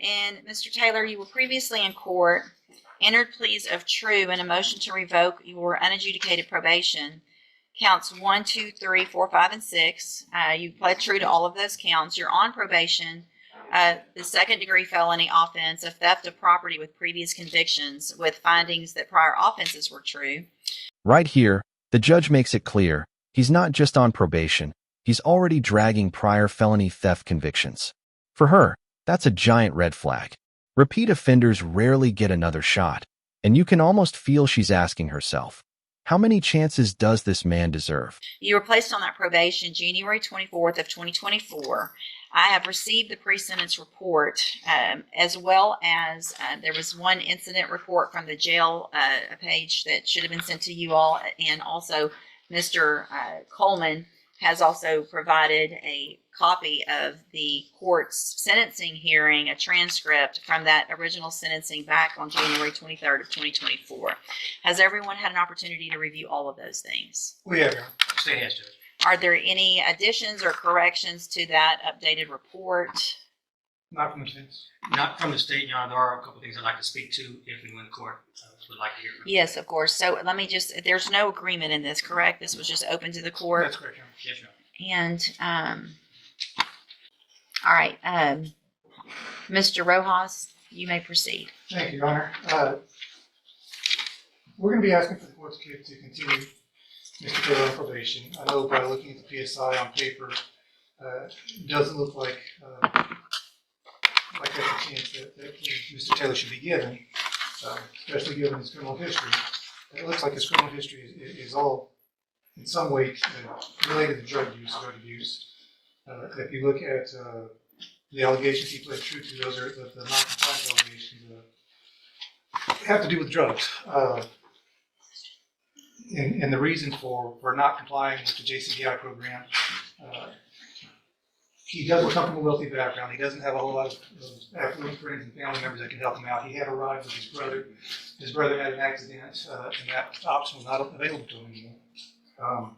And Mr. Taylor, you were previously in court, entered pleas of true and a motion to revoke your unadjudicated probation. Counts 1, 2, 3, 4, 5, and 6. You pled true to all of those counts. You're on probation. The second-degree felony offense of theft of property with previous convictions with findings that prior offenses were true. Right here, the judge makes it clear he's not just on probation, he's already dragging prior felony theft convictions. For her, that's a giant red flag. Repeat offenders rarely get another shot, and you can almost feel she's asking herself, how many chances does this man deserve? You were placed on that probation January 24th of 2024. I have received the pre-sentence report, as well as there was one incident report from the jail, a page that should have been sent to you all, and also Mr. Coleman has also provided a copy of the court's sentencing hearing, a transcript from that original sentencing back on January 23rd of 2024. Has everyone had an opportunity to review all of those things? We have, State has, Judge. Are there any additions or corrections to that updated report? Not from the state. Not from the state, Your Honor. There are a couple of things I'd like to speak to if and when the court would like to hear from. Yes, of course. So let me just, there's no agreement in this, correct? This was just open to the court? That's correct, Your Honor. Yes, Your Honor. And, all right, Mr. Rojas, you may proceed. Thank you, Your Honor. We're going to be asking for the court to continue Mr. Taylor on probation. I know by looking at the PSI on paper, it doesn't look like there's a chance that Mr. Taylor should be given, especially given his criminal history. It looks like his criminal history is all in some way related to drug abuse. If you look at the allegations he pled true to, those are the non-compliance allegations have to do with drugs. And the reason for not complying with the JCBI program, he doesn't come from a wealthy background. He doesn't have a whole lot of affluent friends and family members that can help him out. He had a ride with his brother. His brother had an accident, and that option was not available to him anymore.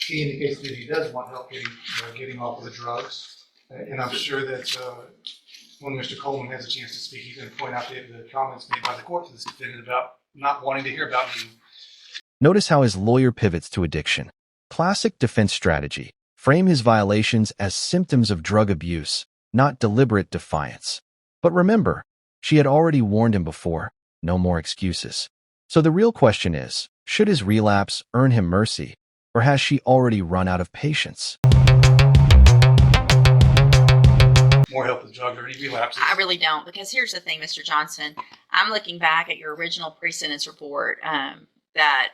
He indicates that he does want help getting off of the drugs, and I'm sure that when Mr. Coleman has a chance to speak, he's going to point out the comments made by the court to this defendant about not wanting to hear about you. Notice how his lawyer pivots to addiction. Classic defense strategy. Frame his violations as symptoms of drug abuse, not deliberate defiance. But remember, she had already warned him before. No more excuses. So the real question is, should his relapse earn him mercy, or has she already run out of patience? More help with drugs or any relapses? I really don't, because here's the thing, Mr. Johnson. I'm looking back at your original pre-sentence report that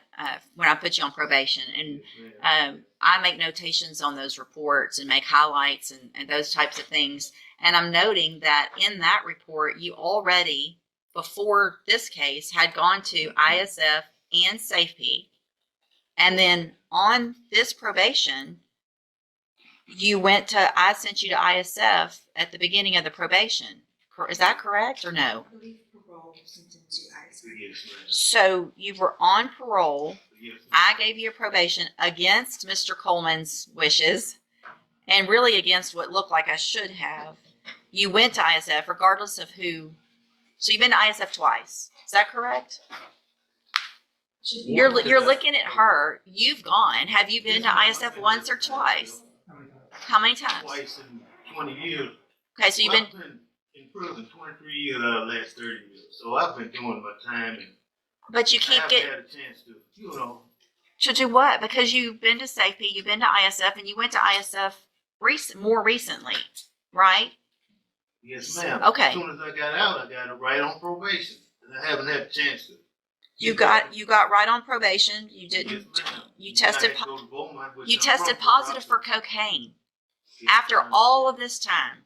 when I put you on probation, and I make notations on those reports and make highlights and those types of things. And I'm noting that in that report, you already, before this case, had gone to ISF and SafeP. And then on this probation, I sent you to ISF at the beginning of the probation. Is that correct or no? I believe parole sent him to ISF. So you were on parole. I gave you a probation against Mr. Coleman's wishes and really against what looked like I should have. You went to ISF regardless of who. So you've been to ISF twice. Is that correct? You're looking at her. You've gone. Have you been to ISF once or twice? How many times? Twice in 20 years. Okay, so you've been in prison 23 years out of the last 30 years. So I've been doing my time, and but you keep getting. I haven't had a chance to, To do what? Because you've been to SafeP, you've been to ISF, and you went to ISF more recently, right? Yes, ma'am. Okay. As soon as I got out, I got right on probation, and I haven't had a chance to. You got right on probation. You didn't. Yes, ma'am. You tested. I had to go to Beaumont, which You I'm tested from, positive for cocaine Yes, after ma'am. all of this time,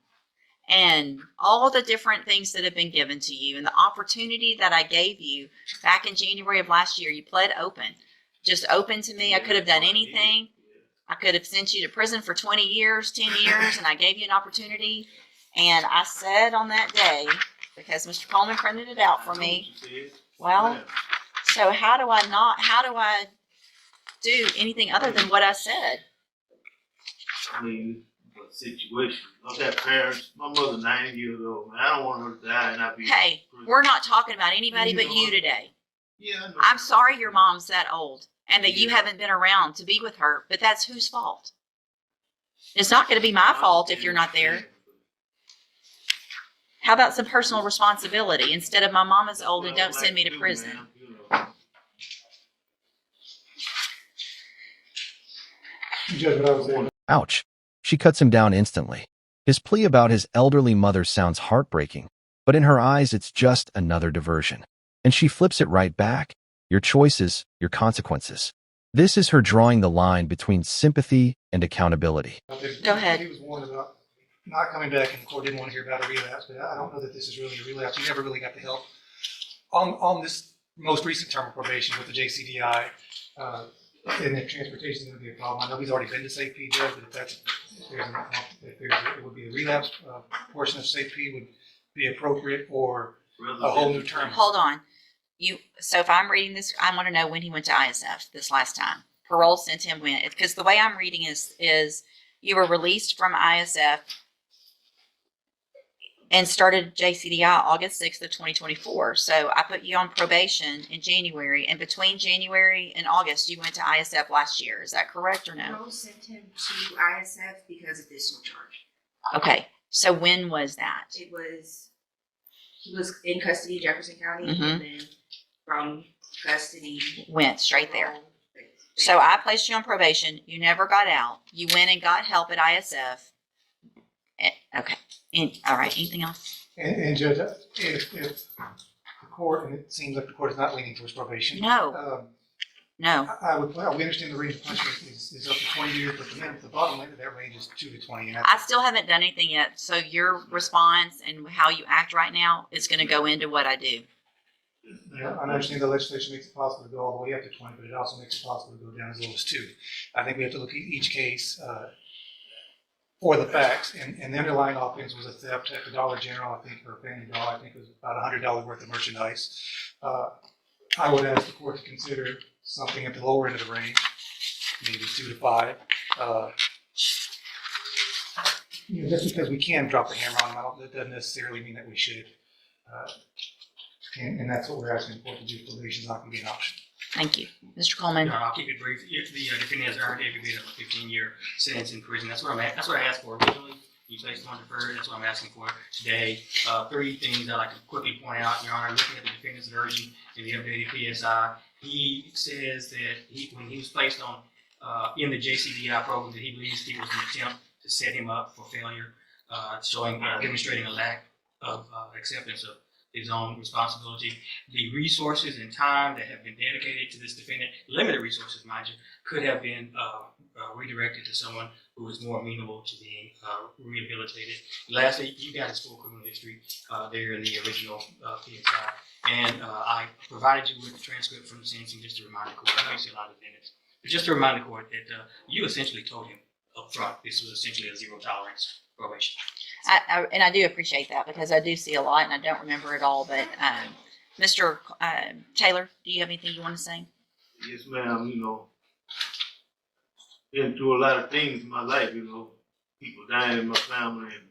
and all the different things that have been given to you, and the opportunity that I gave you back in January of last year. You pled open, just open to me. I could have done anything. I could have sent you to prison for 20 years, 10 years, and I gave you an opportunity. And I said on that day, because Mr. Coleman printed it out for me, well, so how do I do anything other than what I said? I mean, but situation. I got parents. My mother's 90 years old, man. I don't want her to die and I be. Hey, we're not talking about anybody but you today. Yeah, I know. I'm sorry your mom's that old and that you haven't been around to be with her, but that's whose fault? It's not going to be my fault if you're not there. How about some personal responsibility instead of my mom is old and don't send me to prison? Judge, what I was saying. Ouch. She cuts him down instantly. His plea about his elderly mother sounds heartbreaking, but in her eyes it's just another diversion. And she flips it right back. Your choices, your consequences. This is her drawing the line between sympathy and accountability. Go ahead. He was warned about not coming back, and the court didn't want to hear about a relapse, but I don't know that this is really a relapse. He never really got the help. On this most recent term of probation with the JCDI, and if transportation is going to be a problem, I know he's already been to safety, Judge, but if it would be a relapse portion of safety would be appropriate, or a whole new term. Hold on. So if I'm reading this, I want to know when he went to ISF this last time. Parole sent him when, because the way I'm reading is you were released from ISF and started JCDI August 6th of 2024. So I put you on probation in January, and between January and August, you went to ISF last year. Is that correct or no? Parole sent him to ISF because of additional charge. Okay. So when was that? He was in custody in Jefferson County, Mhm. and then from custody Went straight there. So I placed you on probation. You never got out. You went and got help at ISF. Okay. All right. Anything else? And Judge, if the court, and it seems like the court is not leaning towards probation. No. No. We understand the range of punishment is up to 20 years, but the bottom line of that range is 2 to 20. And I still haven't done anything yet. So your response and how you act right now is going to go into what I do. Yeah, I understand the legislation makes it possible to go all the way up to 20, but it also makes it possible to go down as low as 2. I think we have to look at each case for the facts, and the underlying offense was a theft at the Dollar General, I think, or Family Dollar. I think it was about $100 worth of merchandise. I would ask the court to consider something at the lower end of the range, maybe 2 to 5. Just because we can drop the hammer on them, that doesn't necessarily mean that we should. And that's what we're asking the court to do. Probation is not going to be an option. Thank you. Mr. Coleman. No, I'll keep it brief. If the defendant has earned every bit of a 15-year sentence in prison, that's what I asked for originally. You placed on deferred. That's what I'm asking for today. 3 things I'd like to quickly point out, Your Honor. Looking at the defendant's version in the updated PSI, he says that when he was placed on in the JCDI program, that he believes it was an attempt to set him up for failure, demonstrating a lack of acceptance of his own responsibility. The resources and time that have been dedicated to this defendant, limited resources, mind you, could have been redirected to someone who is more amenable to being rehabilitated. Lastly, you got his full criminal history there in the original PSI. And I provided you with the transcript from the sentencing just to remind the court. I know you see a lot of defendants, but just to remind the court that you essentially told him up front this was essentially a zero tolerance probation. And I do appreciate that because I do see a lot and I don't remember it all. But Mr. Taylor, do you have anything you want to say? Yes, ma'am. Been through a lot of things in my life. People dying in my family and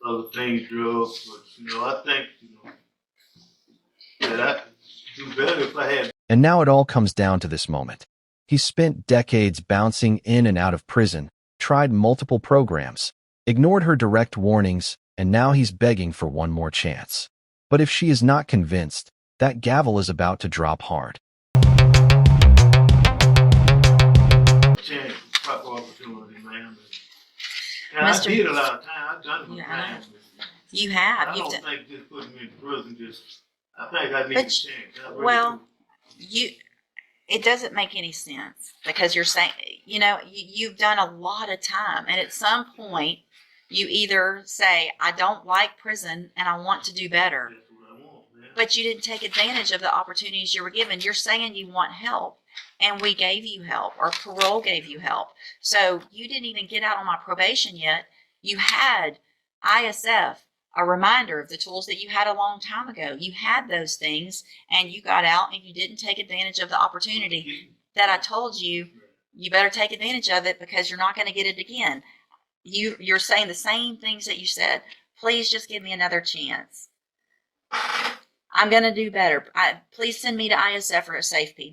other things, drugs. But I think that I could do better if I had. And now it all comes down to this moment. He's spent decades bouncing in and out of prison, tried multiple programs, ignored her direct warnings, and now he's begging for one more chance. But if she is not convinced, that gavel is about to drop hard. Chance, proper opportunity, man. And I did a lot of time. I've done some time. You have. I You've don't done. think just putting me in prison I think I need But a chance. I really Well, do. it doesn't make any sense because you're saying, you've done a lot of time. And at some point, you either say, I don't like prison and I want to do better, That's what I want, man. but you didn't take advantage of the opportunities you were given. You're saying you want help and we gave you help or parole gave you help. So you didn't even get out on my probation yet. You had ISF, a reminder of the tools that you had a long time ago. You had those things and you got out and you didn't take advantage of the opportunity that I told you. You better take advantage of it because you're not going to get it again. you're saying the same things that you said. Please just give me another chance. I'm going to do better. Please send me to ISF for a safe P.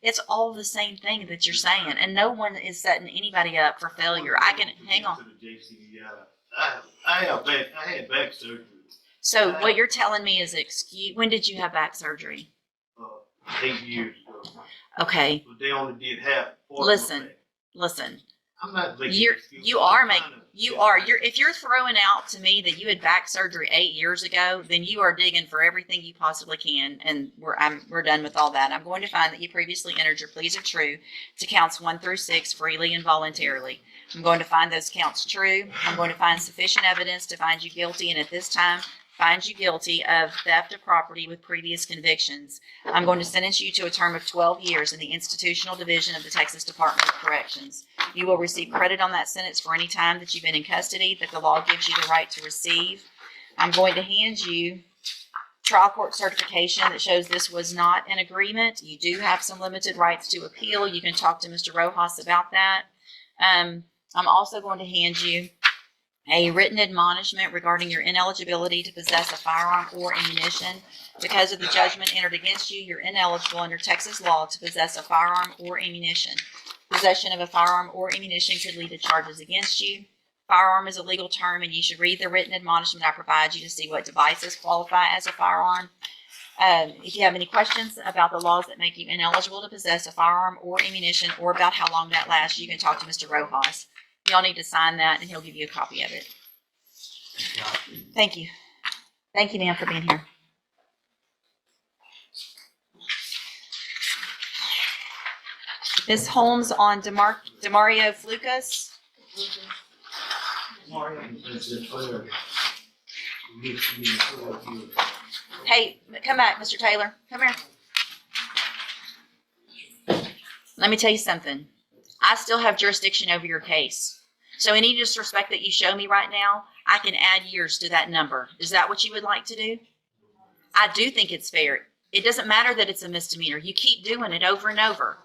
It's all the same thing that you're saying, and no one is setting anybody up for failure. Hang on. To the JCDI. I had back surgery. So what you're telling me is when did you have back surgery? 8 years ago. Okay. But they only did half. Listen. I'm not making excuses. If you're throwing out to me that you had back surgery 8 years ago, then you are digging for everything you possibly can, and we're done with all that. I'm going to find that you previously entered your pleas are true to counts 1 through 6 freely and voluntarily. I'm going to find those counts true. I'm going to find sufficient evidence to find you guilty, and at this time, find you guilty of theft of property with previous convictions. I'm going to sentence you to a term of 12 years in the institutional division of the Texas Department of Corrections. You will receive credit on that sentence for any time that you've been in custody that the law gives you the right to receive. I'm going to hand you trial court certification that shows this was not an agreement. You do have some limited rights to appeal. You can talk to Mr. Rojas about that. I'm also going to hand you a written admonishment regarding your ineligibility to possess a firearm or ammunition. Because of the judgment entered against you, you're ineligible under Texas law to possess a firearm or ammunition. Possession of a firearm or ammunition could lead to charges against you. Firearm is a legal term, and you should read the written admonishment I provide you to see what devices qualify as a firearm. If you have any questions about the laws that make you ineligible to possess a firearm or ammunition, or about how long that lasts, you can talk to Mr. Rojas. Y'all need to sign that, and he'll give you a copy of it. Thank you. Thank you, ma'am, for being here. Ms. Holmes on Demario Flukas. Hey, come back, Mr. Taylor. Come here. Let me tell you something. I still have jurisdiction over your case. So any disrespect that you show me right now, I can add years to that number. Is that what you would like to do? I do think it's fair. It doesn't matter that it's a misdemeanor. You keep doing it over and over.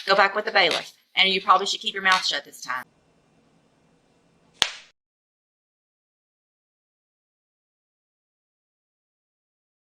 Go back with the bailiff. And you probably should keep your mouth shut this time.